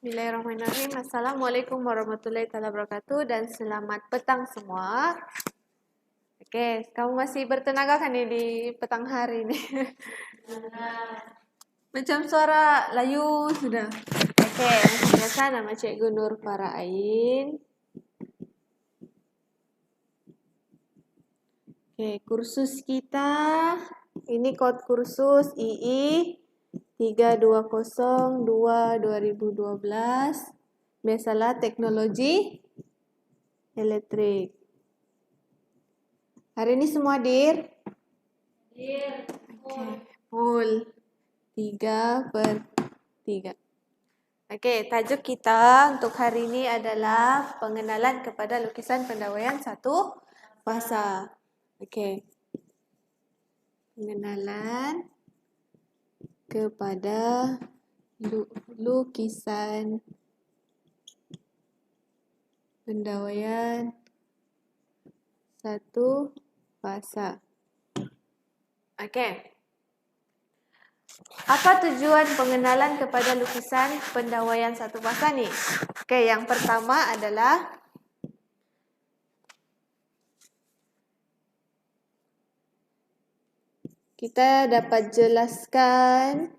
Bismillahirrahmanirrahim. Assalamualaikum warahmatullahi wabarakatuh dan selamat petang semua. Oke, kamu masih bertenaga kan nih di petang hari ini? Macam suara layu sudah. Oke, macam biasa nama Cikgu Nur Farah Ain. Oke, kursus kita ini kod kursus II 3202-2012. Biasalah teknologi elektrik. Hari ini semua hadir? Hadir. Oke, full 3/3. Oke, tajuk kita untuk hari ini adalah pengenalan kepada lukisan pendawaian satu fasa. Oke. Pengenalan kepada lukisan pendawaian satu fasa. Oke. Apa tujuan pengenalan kepada lukisan pendawaian satu fasa nih? Oke, yang pertama adalah kita dapat jelaskan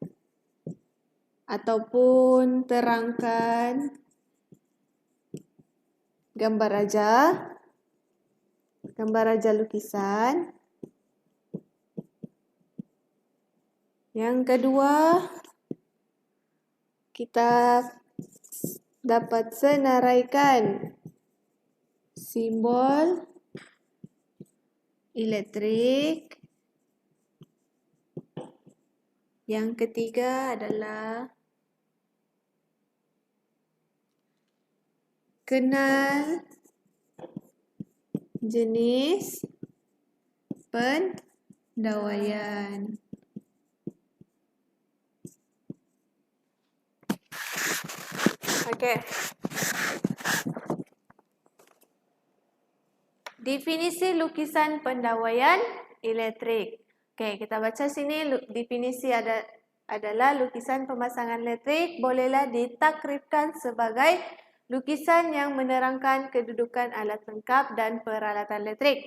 ataupun terangkan gambar raja lukisan. Yang kedua, kita dapat senaraikan simbol elektrik. Yang ketiga adalah kenal jenis pendawaian. Oke. Definisi lukisan pendawaian elektrik. Oke, kita baca sini definisi adalah lukisan pemasangan elektrik bolehlah ditakrifkan sebagai lukisan yang menerangkan kedudukan alat lengkap dan peralatan elektrik.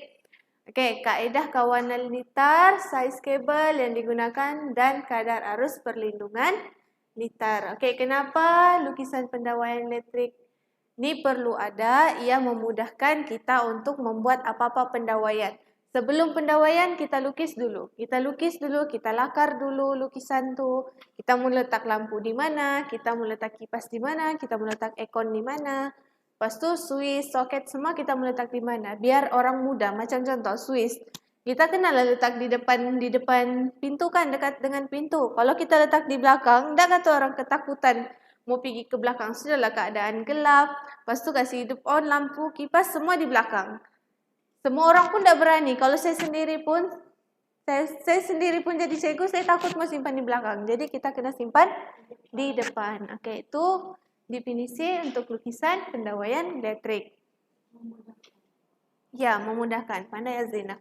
Oke, kaedah kawanan litar, saiz kabel yang digunakan dan kadar arus perlindungan litar. Oke, kenapa lukisan pendawaian elektrik ini perlu ada? Ia memudahkan kita untuk membuat apa-apa pendawaian. Sebelum pendawaian kita lukis dulu. Kita lakar dulu lukisan tu. Kita mau letak lampu di mana, kita mau letak kipas di mana, kita mau letak aircon di mana. Lepas tu switch, soket semua kita mau letak di mana. Biar orang mudah. Macam contoh switch. Kita kena letak di depan pintu kan, dekat dengan pintu. Kalau kita letak di belakang, dah kata orang ketakutan mau pergi ke belakang. Sudahlah keadaan gelap. Lepas tu kasih hidup on lampu, kipas semua di belakang. Semua orang pun tak berani. Kalau saya sendiri pun jadi cikgu, saya takut mau simpan di belakang. Jadi kita kena simpan di depan. Oke, itu definisi untuk lukisan pendawaian elektrik. Ya, memudahkan. Pandai Azrina.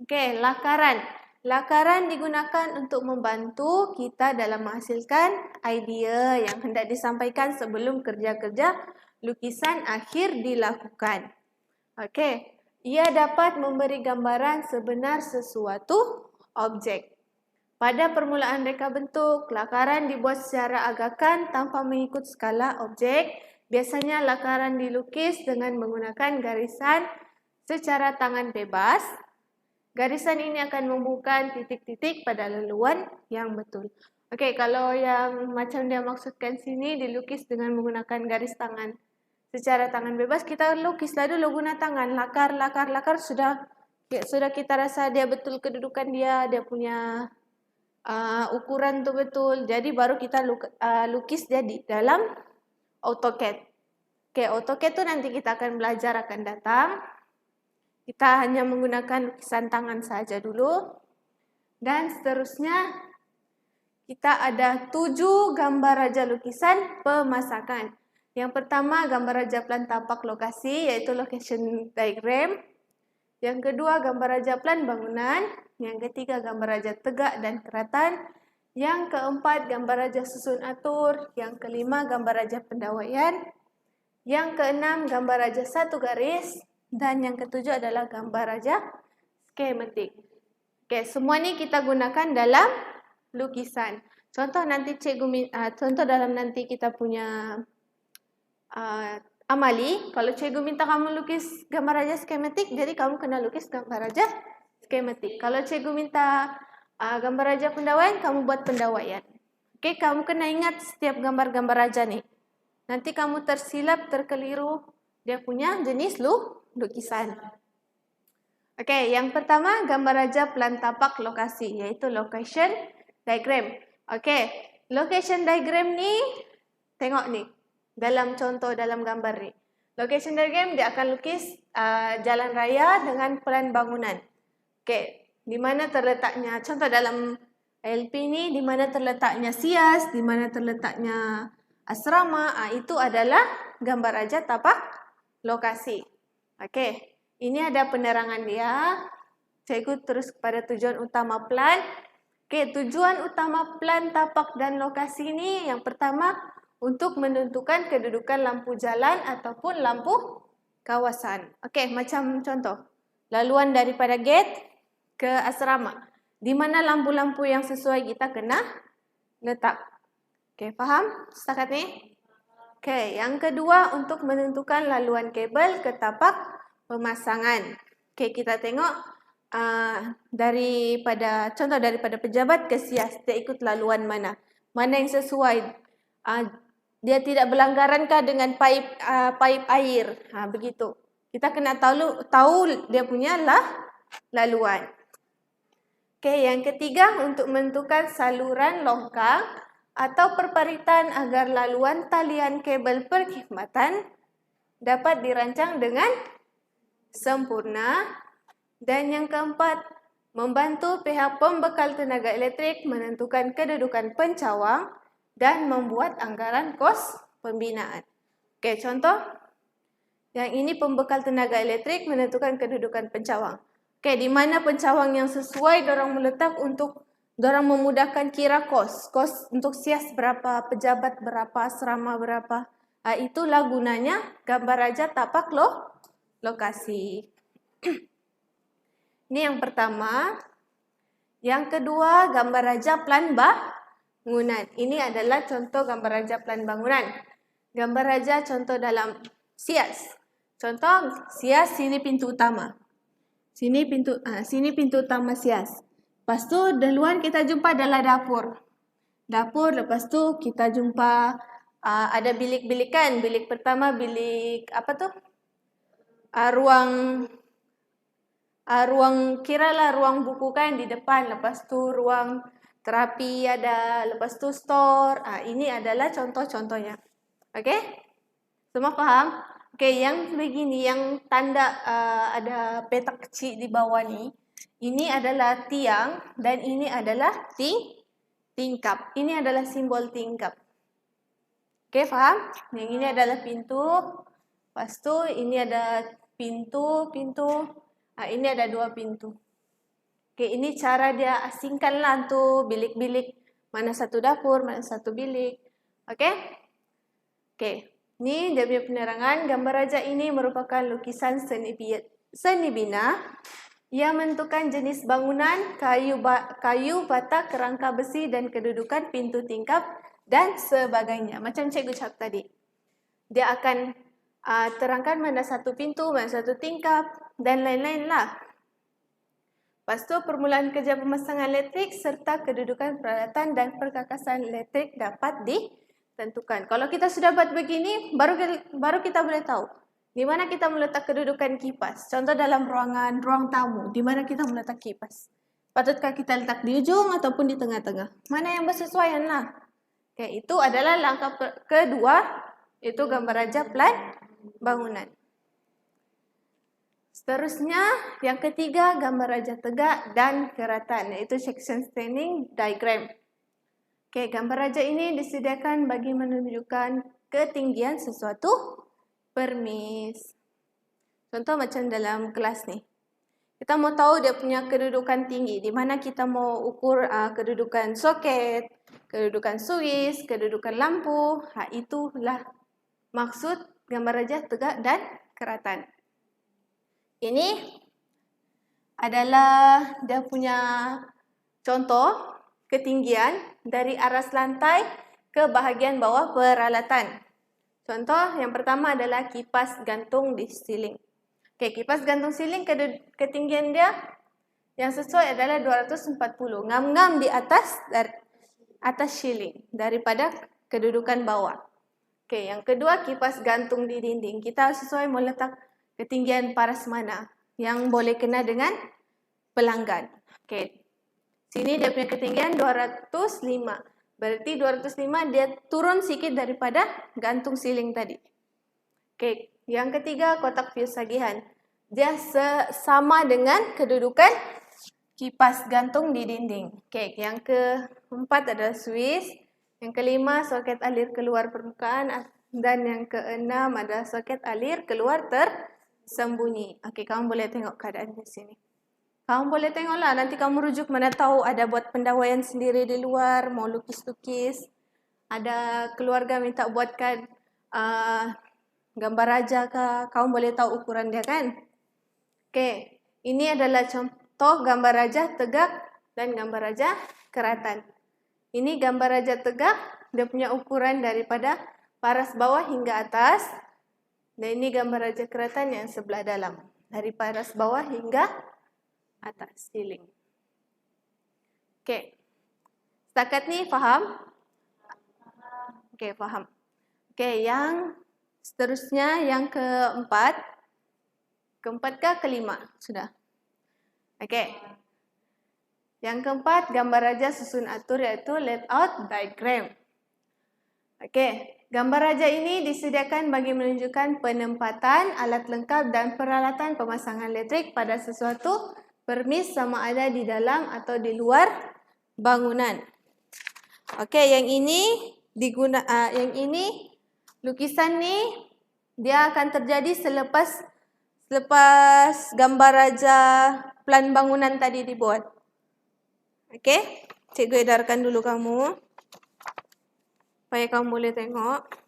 Oke, lakaran. Lakaran digunakan untuk membantu kita dalam menghasilkan idea yang hendak disampaikan sebelum kerja-kerja lukisan akhir dilakukan. Oke. Ia dapat memberi gambaran sebenar sesuatu objek. Pada permulaan reka bentuk, lakaran dibuat secara agakan tanpa mengikut skala objek. Biasanya lakaran dilukis dengan menggunakan garisan secara tangan bebas. Garisan ini akan membuka titik-titik pada leluan yang betul. Oke, kalau yang macam dia maksudkan sini dilukis dengan menggunakan garis tangan secara tangan bebas, kita lukislah dulu guna tangan, lakar sudah kita rasa dia betul kedudukan dia punya ukuran tu betul. Jadi baru kita lukis dia di dalam AutoCAD. Oke, AutoCAD tu nanti kita akan belajar akan datang. Kita hanya menggunakan lukisan tangan saja dulu. Dan seterusnya kita ada 7 gambar raja lukisan pemasakan. Yang pertama gambar raja plan tapak lokasi, yaitu location diagram. Yang kedua gambar raja plan bangunan. Yang ketiga gambar raja tegak dan keratan. Yang keempat, gambar raja susun atur. Yang kelima, gambar raja pendawaian. Yang keenam, gambar raja satu garis. Dan yang ketujuh adalah gambar raja skematik. Oke, semua ini kita gunakan dalam lukisan. Contoh dalam nanti kita punya amali, kalau cikgu minta kamu lukis gambar raja skematik, jadi kamu kena lukis gambar raja skematik. Kalau cikgu minta gambar raja pendawaian, kamu buat pendawaian. Oke, kamu kena ingat setiap gambar-gambar raja nih. Nanti kamu tersilap, terkeliru dia punya jenis lukisan. Oke, yang pertama gambar raja plan tapak lokasi, yaitu location diagram. Oke, location diagram nih, tengok nih, dalam contoh dalam gambar nih. Location diagram dia akan lukis jalan raya dengan plan bangunan. Oke, di mana terletaknya, contoh dalam LP ini, di mana terletaknya SIAS, di mana terletaknya asrama, itu adalah gambar raja tapak lokasi. Oke, ini ada penerangan dia. Cikgu terus kepada tujuan utama plan. Oke, tujuan utama plan tapak dan lokasi ini yang pertama untuk menentukan kedudukan lampu jalan ataupun lampu kawasan. Oke, macam contoh. Laluan daripada gate ke asrama. Di mana lampu-lampu yang sesuai kita kena letak. Oke, faham setakat ni? Oke, yang kedua untuk menentukan laluan kabel ke tapak pemasangan. Oke, kita tengok contoh daripada pejabat ke SIAS, dia ikut laluan mana? Mana yang sesuai? Dia tidak berlanggarankah dengan pipe air? Begitu. Kita kena tahu dia punya laluan. Oke, yang ketiga untuk menentukan saluran longkang atau perparitan agar laluan talian kabel perkhidmatan dapat dirancang dengan sempurna. Dan yang keempat, membantu pihak pembekal tenaga elektrik menentukan kedudukan pencawang dan membuat anggaran kos pembinaan. Oke, contoh. Yang ini pembekal tenaga elektrik menentukan kedudukan pencawang. Oke, di mana pencawang yang sesuai dorang meletak untuk dorang memudahkan kira kos. Kos untuk SIAS berapa, pejabat berapa, asrama berapa. Itulah gunanya gambar raja tapak lokasi. Ini yang pertama. Yang kedua, gambar raja plan bangunan. Ini adalah contoh gambar raja plan bangunan. Gambar raja contoh dalam SIAS. Contoh SIAS, sini pintu utama. Sini pintu utama SIAS. Lepas tu duluan kita jumpa adalah dapur. Dapur, lepas tu kita jumpa ada bilik-bilikan. Bilik pertama bilik apa tu? Ruang buku kan di depan. Lepas tu ruang terapi ada. Lepas tu store. Ini adalah contoh-contohnya. Okey? Semua faham? Okey, yang begini, yang tanda ada petak kecil di bawah ni. Ini adalah tiang dan ini adalah tingkap. Ini adalah simbol tingkap. Okey, faham? Yang ini adalah pintu. Lepas tu ini ada pintu. Ini ada dua pintu. Okey, ini cara dia asingkanlah tu bilik-bilik. Mana satu dapur, mana satu bilik. Okey? Okey. Ini dia punya penerangan. Gambar raja ini merupakan lukisan seni bina yang menentukan jenis bangunan, kayu, bata, kerangka besi dan kedudukan pintu tingkap dan sebagainya. Macam cikgu cakap tadi. Dia akan terangkan mana satu pintu, mana satu tingkap dan lain-lain lah. Lepas tu permulaan kerja pemasangan elektrik serta kedudukan peralatan dan perkakasan elektrik dapat ditentukan. Kalau kita sudah buat begini, baru kita boleh tahu di mana kita meletak kedudukan kipas. Contoh dalam ruang tamu, di mana kita meletak kipas. Patutkah kita letak di ujung ataupun di tengah-tengah? Mana yang bersesuaian lah. Okay, itu adalah langkah kedua, itu gambar raja plan bangunan. Seterusnya, yang ketiga, gambar raja tegak dan keratan, yaitu section standing diagram. Okay, gambar raja ini disediakan bagi menunjukkan ketinggian sesuatu permis. Contoh macam dalam kelas ni. Kita mau tahu dia punya kedudukan tinggi, di mana kita mau ukur kedudukan soket, kedudukan suis, kedudukan lampu. Itulah maksud gambar raja tegak dan keratan. Ini adalah dia punya contoh ketinggian dari aras lantai ke bahagian bawah peralatan. Contoh yang pertama adalah kipas gantung di siling. Kipas gantung siling ketinggian dia yang sesuai adalah 240. Ngam-ngam di atas siling daripada kedudukan bawah. Yang kedua kipas gantung di dinding. Kita sesuai mau letak ketinggian paras mana yang boleh kena dengan pelanggan. Sini dia punya ketinggian 205. Berarti 205 dia turun sedikit daripada gantung siling tadi. Yang ketiga kotak fuse sagihan. Dia sama dengan kedudukan kipas gantung di dinding. Yang keempat adalah suis. Yang kelima soket alir keluar permukaan. Dan yang keenam adalah soket alir keluar tersembunyi. Kamu boleh tengok keadaan di sini. Kamu boleh tengoklah, nanti kamu rujuk mana tahu ada buat pendawaian sendiri di luar, mau lukis-lukis. Ada keluarga minta buatkan gambar raja kah, kamu boleh tahu ukuran dia kan? Ini adalah contoh gambar raja tegak dan gambar raja keratan. Ini gambar raja tegak, dia punya ukuran daripada paras bawah hingga atas. Dan ini gambar raja keratan yang sebelah dalam, dari paras bawah hingga atas siling. Setakat ni faham? Faham. Yang seterusnya yang keempat. Keempat ke kelima? Sudah. Yang keempat gambar raja susun atur iaitu layout diagram. Gambar raja ini disediakan bagi menunjukkan penempatan alat lengkap dan peralatan pemasangan elektrik pada sesuatu permis sama ada di dalam atau di luar bangunan. Yang ini lukisan ni dia akan terjadi selepas gambar raja plan bangunan tadi dibuat. Cikgu edarkan dulu kamu supaya kamu boleh tengok.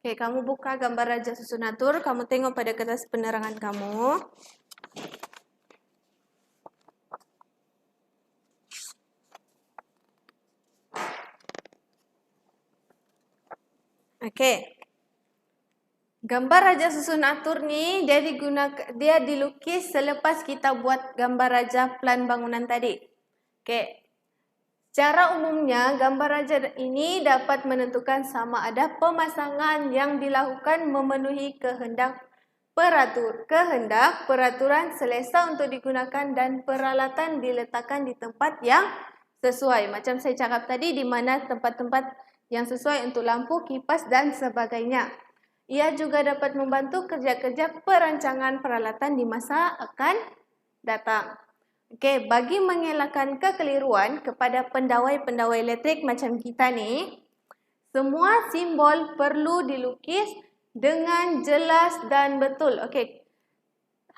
Kamu buka gambar raja susun atur, kamu tengok pada kertas penerangan kamu. Gambar raja susun atur ni dia dilukis selepas kita buat gambar raja plan bangunan tadi. Secara umumnya, gambar raja ini dapat menentukan sama ada pemasangan yang dilakukan memenuhi kehendak peraturan selesa untuk digunakan dan peralatan diletakkan di tempat yang sesuai. Macam saya cakap tadi, di mana tempat-tempat yang sesuai untuk lampu, kipas dan sebagainya. Ia juga dapat membantu kerja-kerja perancangan peralatan di masa akan datang. Bagi mengelakkan kekeliruan kepada pendawai-pendawai elektrik macam kita ni, semua simbol perlu dilukis dengan jelas dan betul.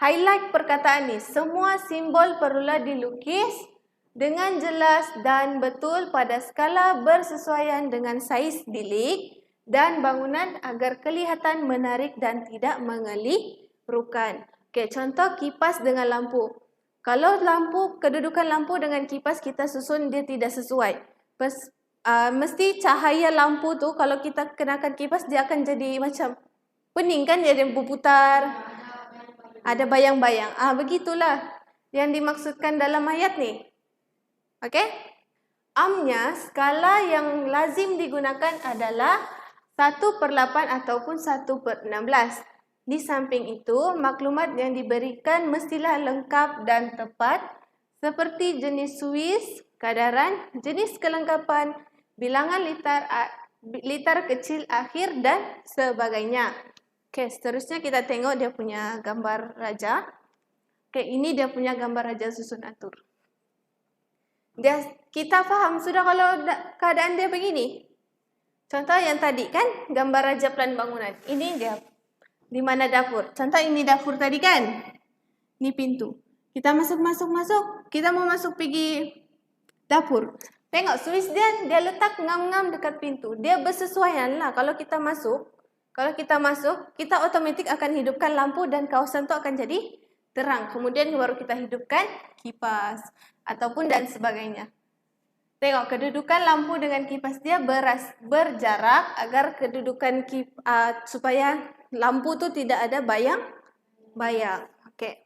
Highlight perkataan ni, semua simbol perlulah dilukis dengan jelas dan betul pada skala bersesuaian dengan saiz bilik dan bangunan agar kelihatan menarik dan tidak mengelirukan. Contoh kipas dengan lampu. Kalau kedudukan lampu dengan kipas kita susun dia tidak sesuai. Mesti cahaya lampu tu kalau kita kenakan kipas dia akan jadi macam pening kan, jadi berputar. Ada bayang-bayang. Begitulah yang dimaksudkan dalam ayat ni. Amnya skala yang lazim digunakan adalah 1/8 ataupun 1/16. Di samping itu, maklumat yang diberikan mestilah lengkap dan tepat seperti jenis suis, kadaran, jenis kelengkapan, bilangan liter kecil akhir dan sebagainya. Seterusnya kita tengok dia punya gambar raja. Ini dia punya gambar raja susun atur. Kita faham sudah kalau keadaan dia begini. Contoh yang tadi kan, gambar raja plan bangunan. Ini dia, di mana dapur. Contoh ini dapur tadi kan. Ini pintu. Kita masuk. Kita mau masuk pergi dapur. Tengok Swiss dia letak ngam-ngam dekat pintu. Dia bersesuaian lah. Kalau kita masuk, kita otomatis akan hidupkan lampu dan kawasan itu akan jadi terang. Kemudian baru kita hidupkan kipas ataupun dan sebagainya. Tengok kedudukan lampu dengan kipas dia berjarak agar kedudukan supaya lampu tu tidak ada bayang-bayang. Okey.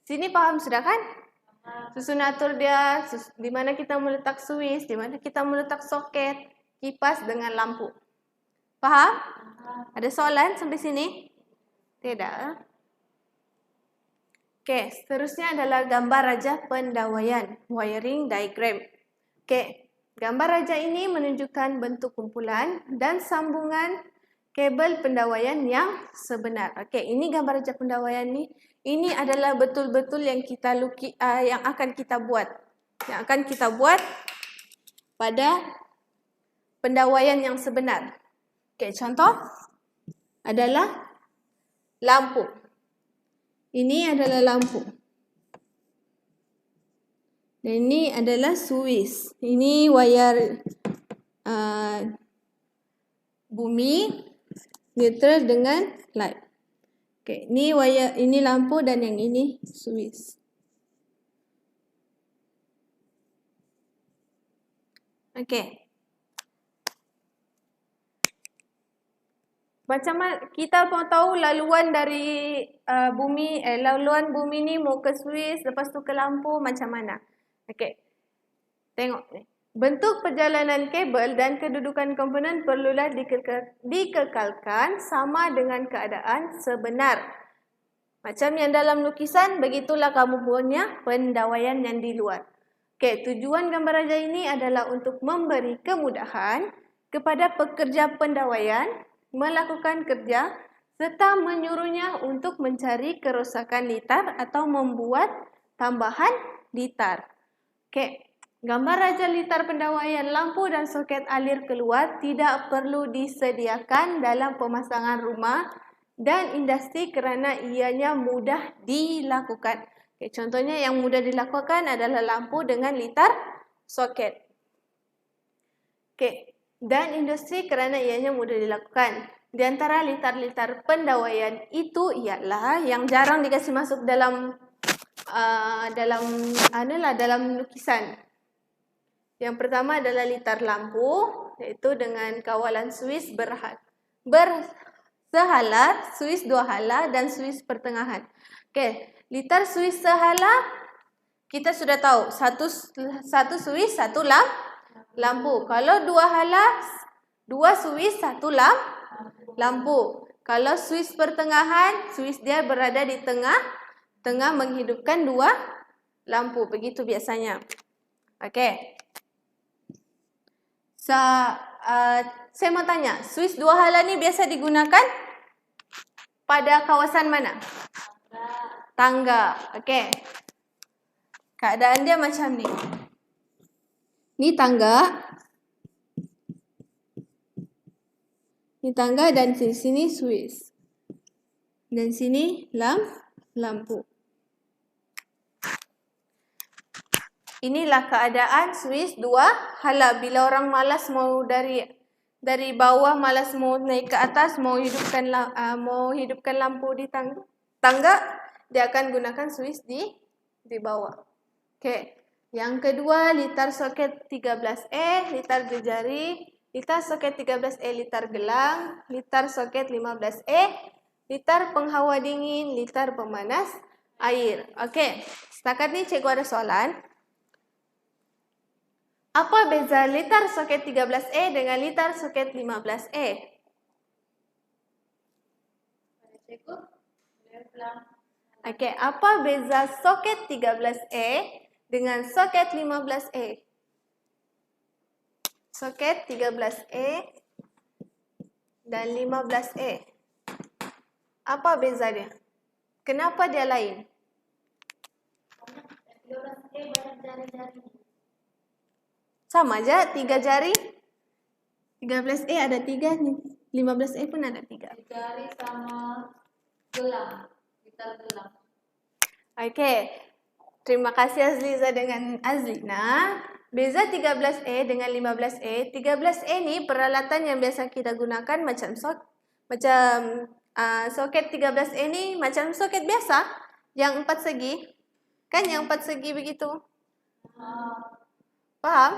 Sini paham sudah kan? Susun atur dia, di mana kita meletak Swiss, di mana kita meletak soket, kipas dengan lampu. Paham? Ada soalan sampai sini? Tidak. Okey, seterusnya adalah gambar raja pendawaian, wiring diagram. Okey, gambar raja ini menunjukkan bentuk kumpulan dan sambungan kabel pendawaian yang sebenar. Okey, ini gambar raja pendawaian ni. Ini adalah betul-betul yang kita yang akan kita buat. Yang akan kita buat pada pendawaian yang sebenar. Okey, contoh adalah lampu. Ini adalah lampu. Dan ini adalah Swiss. Ini wayar bumi, neutral dengan light. Okey, ini wayar, ini lampu dan yang ini Swiss. Okey. Macam mana kita mau tahu laluan dari laluan bumi ni mau ke Swiss, lepas tu ke lampu macam mana? Okey. Tengok ni. Bentuk perjalanan kabel dan kedudukan komponen perlulah dikekalkan sama dengan keadaan sebenar. Macam yang dalam lukisan, begitulah kamu punya pendawaian yang di luar. Okey, tujuan gambar raja ini adalah untuk memberi kemudahan kepada pekerja pendawaian melakukan kerja serta menyuruhnya untuk mencari kerosakan litar atau membuat tambahan litar. Okey, gambar raja litar pendawaian lampu dan soket alir keluar tidak perlu disediakan dalam pemasangan rumah dan industri kerana ianya mudah dilakukan. Okey, contohnya yang mudah dilakukan adalah lampu dengan litar soket. Okey. Dan industri kerana ianya mudah dilakukan. Di antara litar-litar pendawaian itu ialah yang jarang dikasih masuk dalam lukisan. Yang pertama adalah litar lampu, iaitu dengan kawalan Swiss sehala, Swiss 2 hala dan Swiss pertengahan. Okey, litar Swiss sehala kita sudah tahu, satu Swiss, satu lampu. Kalau 2 hala, 2 Swiss, 1 lampu. Kalau Swiss pertengahan, Swiss dia berada di tengah menghidupkan 2 lampu. Begitu biasanya. Okey. Saya mau tanya, Swiss 2 hala ni biasa digunakan pada kawasan mana? Tangga. Okey. Keadaan dia macam ni. Ni tangga. Ni tangga dan sini Swiss. Dan sini lampu. Inilah keadaan Swiss 2 hala. Bila orang malas mau dari bawah, malas mau naik ke atas, mau hidupkan lampu di tangga, dia akan gunakan Swiss di bawah. Okey. Yang kedua, litar soket 13E, litar jejari, litar soket 13E, litar gelang, litar soket 15E, litar penghawa dingin, litar pemanas air. Okey, setakat ni cikgu ada soalan. Apa beza litar soket 13E dengan litar soket 15E? Okey, apa beza soket 13E dengan soket 15E? Soket 13E dan 15E. Apa beza dia? Kenapa dia lain? 13E banyak Sama aja, 3 jari. 13E ada 3 nih. 15E pun ada 3. Jari sama gelang. Litar gelang. Oke. Terima kasih Azliza dengan Azlina. Beza 13E dengan 15E. 13E ini peralatan yang biasa kita gunakan macam soket 13E ini macam soket biasa yang 4 segi. Kan yang 4 segi begitu. Paham?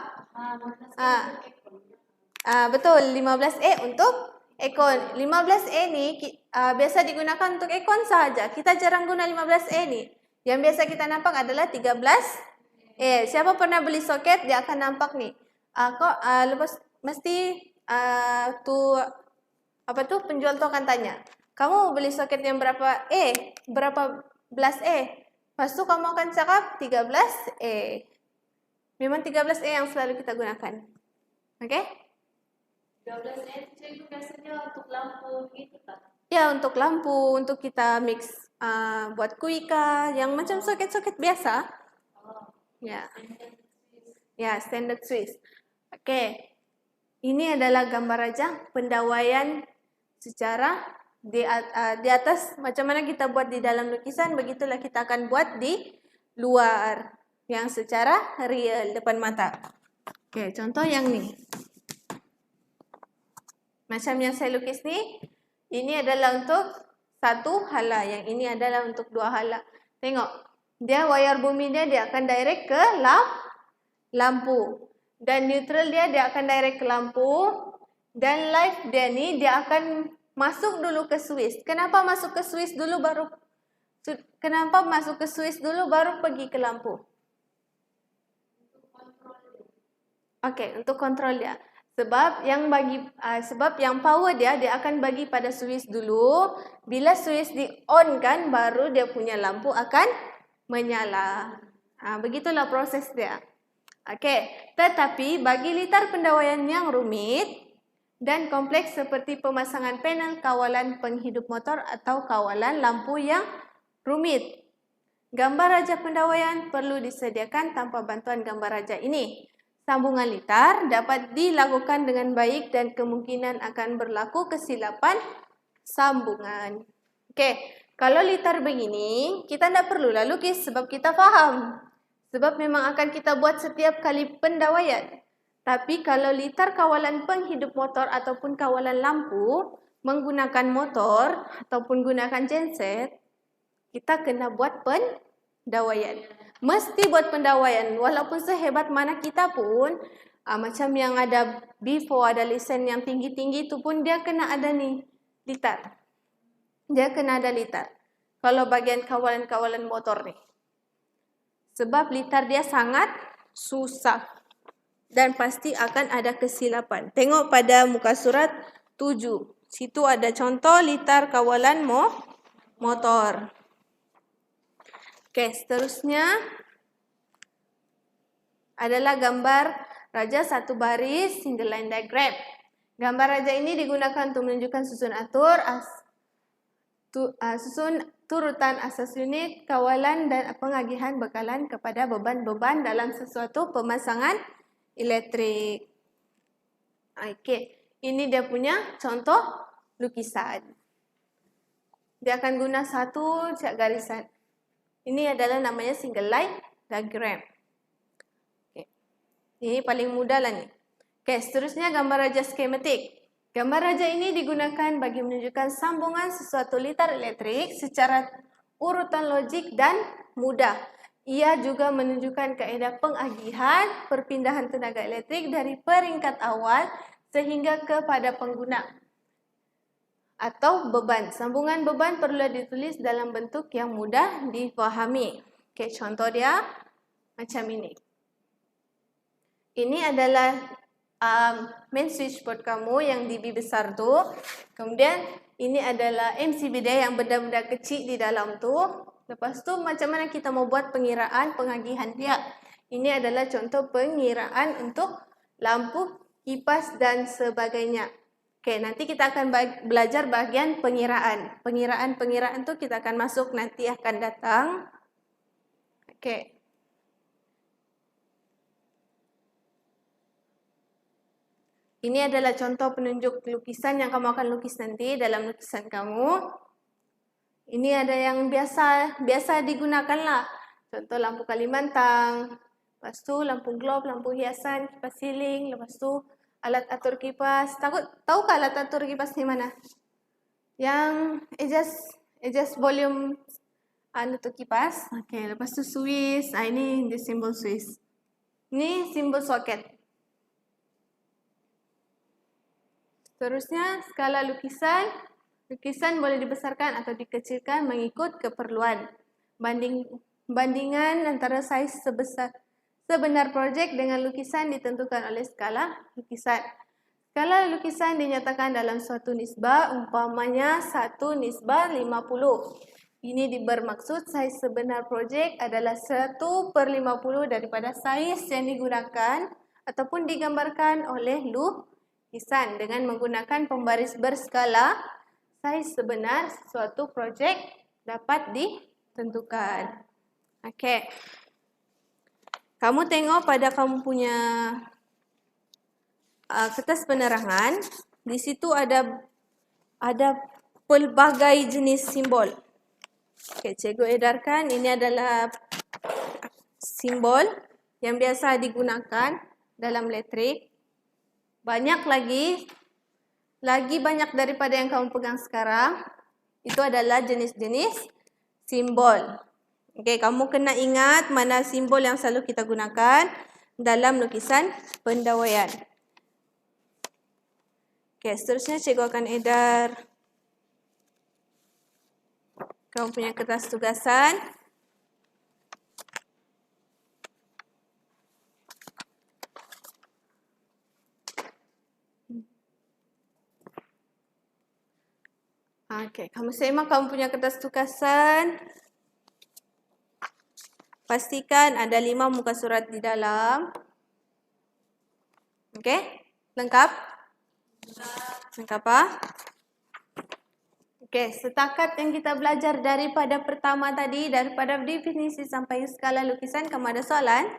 Betul, 15E untuk ekon. 15E ini biasa digunakan untuk ekon saja. Kita jarang guna 15E ini. Yang biasa kita nampak adalah 13E. Siapa pernah beli soket, dia akan nampak nih. Lepas mesti penjual tu akan tanya, kamu beli soket yang berapa E? Berapa belas E? Lepas tu kamu akan cakap 13E. Memang 13E yang selalu kita gunakan. Oke? 13E itu biasanya untuk lampu gitu kan? Ya, untuk lampu, untuk kita mix buat kuika, yang macam soket-soket biasa. Ya. Ya, standard Swiss. Oke. Ini adalah gambar raja pendawaian secara di atas, macam mana kita buat di dalam lukisan, begitulah kita akan buat di luar yang secara real depan mata. Oke, contoh yang ni. Macam yang saya lukis ni, ini adalah untuk 1 hala, yang ini adalah untuk 2 hala. Tengok, dia wayar bumi dia akan direct ke lampu. Dan neutral dia akan direct ke lampu. Dan live dia ni, dia akan masuk dulu ke Swiss. Kenapa masuk ke Swiss dulu baru pergi ke lampu? Okey, untuk kontrol dia. Sebab yang power dia akan bagi pada Swiss dulu. Bila Swiss di on kan, baru dia punya lampu akan menyala. Begitulah proses dia. Okey, tetapi bagi litar pendawaian yang rumit dan kompleks seperti pemasangan panel kawalan penghidup motor atau kawalan lampu yang rumit, gambar raja pendawaian perlu disediakan tanpa bantuan gambar raja ini. Sambungan litar dapat dilakukan dengan baik dan kemungkinan akan berlaku kesilapan sambungan. Okey, kalau litar begini, kita tidak perlulah lukis sebab kita faham. Sebab memang akan kita buat setiap kali pendawaian. Tapi kalau litar kawalan penghidup motor ataupun kawalan lampu menggunakan motor ataupun gunakan genset, kita kena buat pendawaian. Mesti buat pendawaian. Walaupun sehebat mana kita pun, macam yang ada before, ada lesen yang tinggi-tinggi itu pun dia kena ada nih litar. Dia kena ada litar. Kalau bagian kawalan-kawalan motor nih. Sebab litar dia sangat susah. Dan pasti akan ada kesilapan. Tengok pada muka surat 7. Situ ada contoh litar kawalan motor. Okey, seterusnya adalah gambar raja satu baris single line diagram. Gambar raja ini digunakan untuk menunjukkan susun turutan asas unit, kawalan dan pengagihan bekalan kepada beban-beban dalam sesuatu pemasangan elektrik. Okey, ini dia punya contoh lukisan. Dia akan guna satu garisan. Ini adalah namanya single line diagram. Okay. Ini paling mudah lah ni. Okay, seterusnya gambar raja skematik. Gambar raja ini digunakan bagi menunjukkan sambungan sesuatu litar elektrik secara urutan logik dan mudah. Ia juga menunjukkan kaedah pengagihan perpindahan tenaga elektrik dari peringkat awal sehingga kepada pengguna. Atau beban. Sambungan beban perlu ditulis dalam bentuk yang mudah difahami. Okey, contoh dia macam ini. Ini adalah main switchboard kamu yang DB besar tu. Kemudian ini adalah MCB dia yang benda-benda kecil di dalam tu. Lepas tu macam mana kita mau buat pengiraan pengagihan dia. Ini adalah contoh pengiraan untuk lampu, kipas dan sebagainya. Okey, nanti kita akan belajar bahagian pengiraan. Pengiraan tu kita akan masuk nanti akan datang. Okey. Ini adalah contoh penunjuk lukisan yang kamu akan lukis nanti dalam lukisan kamu. Ini ada yang biasa digunakan lah. Contoh lampu Kalimantan, lepas tu lampu globe, lampu hiasan, kipas siling, lepas tu alat atur kipas. Tahukah alat atur kipas di mana? Yang adjust volume tu kipas. Okey, lepas tu Swiss. Ini simbol Swiss. Ini simbol soket. Seterusnya, skala lukisan. Lukisan boleh dibesarkan atau dikecilkan mengikut keperluan. Bandingan antara saiz sebenar projek dengan lukisan ditentukan oleh skala lukisan. Skala lukisan dinyatakan dalam suatu nisbah, umpamanya 1:50. Ini bermaksud saiz sebenar projek adalah 1/50 daripada saiz yang digunakan ataupun digambarkan oleh lukisan dengan menggunakan pembaris berskala. Saiz sebenar suatu projek dapat ditentukan. Okey. Kamu tengok pada kamu punya kertas penerangan, di situ ada pelbagai jenis simbol. Okey, cikgu edarkan ini adalah simbol yang biasa digunakan dalam letrik. Banyak lagi banyak daripada yang kamu pegang sekarang. Itu adalah jenis-jenis simbol. Okey, kamu kena ingat mana simbol yang selalu kita gunakan dalam lukisan pendawaian. Okey, seterusnya cikgu akan edar kamu punya kertas tugasan. Okey, kamu semak kamu punya kertas tugasan. Pastikan ada 5 muka surat di dalam. Okey, lengkap? Lengkap ah? Okey, setakat yang kita belajar daripada pertama tadi, daripada definisi sampai skala lukisan, kamu ada soalan?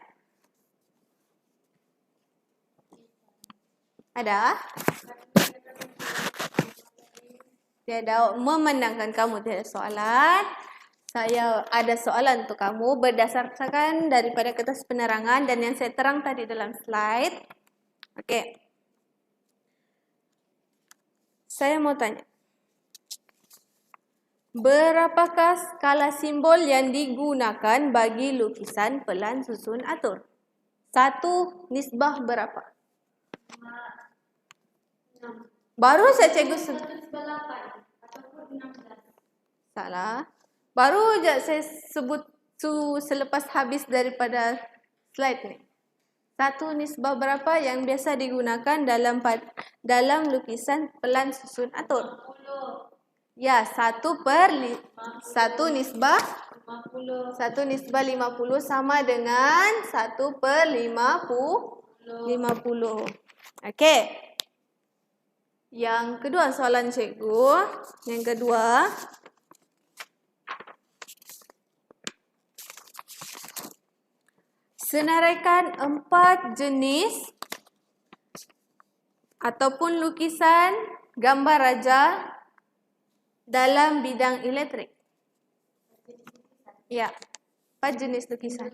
Ada? Tiada, memandangkan kamu tiada soalan, saya ada soalan untuk kamu berdasarkan daripada kertas penerangan dan yang saya terang tadi dalam slide. Okey. Saya mau tanya. Berapakah skala simbol yang digunakan bagi lukisan pelan susun atur? 1 nisbah berapa? 6. Baru saya cikgu salah. Baru je saya sebut selepas habis daripada slide ni. 1 nisbah berapa yang biasa digunakan dalam lukisan pelan susun atur? 50. Ya, 1 nisbah 50. 1 nisbah 50 sama dengan 1/50. Okey. Yang kedua soalan cikgu. Yang kedua. Senaraikan 4 jenis ataupun lukisan gambar raja dalam bidang elektrik. Ya, 4 jenis lukisan.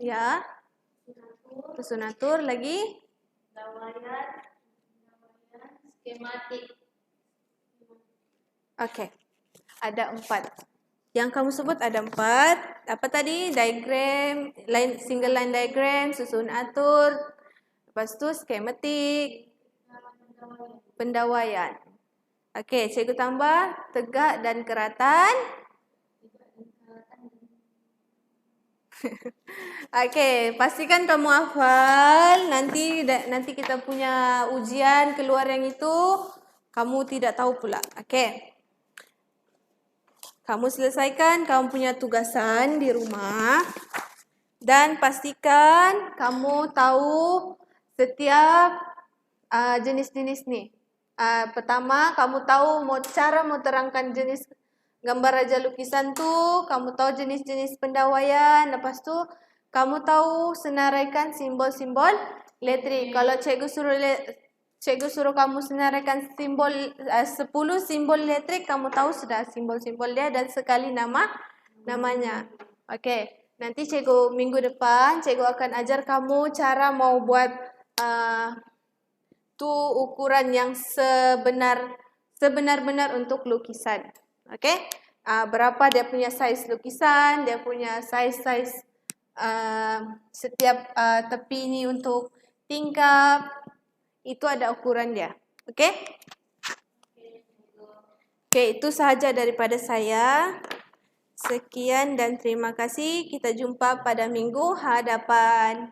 Ya. Susun atur lagi. Skematik. Okey. Ada 4. Yang kamu sebut ada 4. Apa tadi? Diagram, single line diagram, susun atur. Lepas tu skematik, pendawaian. Okey, cikgu tambah tegak dan keratan. Okey, pastikan kamu hafal. Nanti kita punya ujian keluar yang itu kamu tidak tahu pula. Okey. Kamu selesaikan kamu punya tugasan di rumah dan pastikan kamu tahu setiap jenis-jenis ni. Pertama, kamu tahu cara mau terangkan jenis gambar raja lukisan tu, kamu tahu jenis-jenis pendawaian, lepas tu kamu tahu senaraikan simbol-simbol Letrik. Kalau cikgu suruh kamu senaraikan simbol 10 simbol letrik, kamu tahu sudah simbol-simbol dia dan sekali namanya. Okey. Nanti cikgu minggu depan cikgu akan ajar kamu cara mau buat tu ukuran yang sebenar-benar untuk lukisan. Okey? Berapa dia punya saiz lukisan, dia punya saiz setiap tepi ni untuk tingkap. Itu ada ukuran dia. Okey? Okey, itu sahaja daripada saya. Sekian dan terima kasih. Kita jumpa pada minggu hadapan.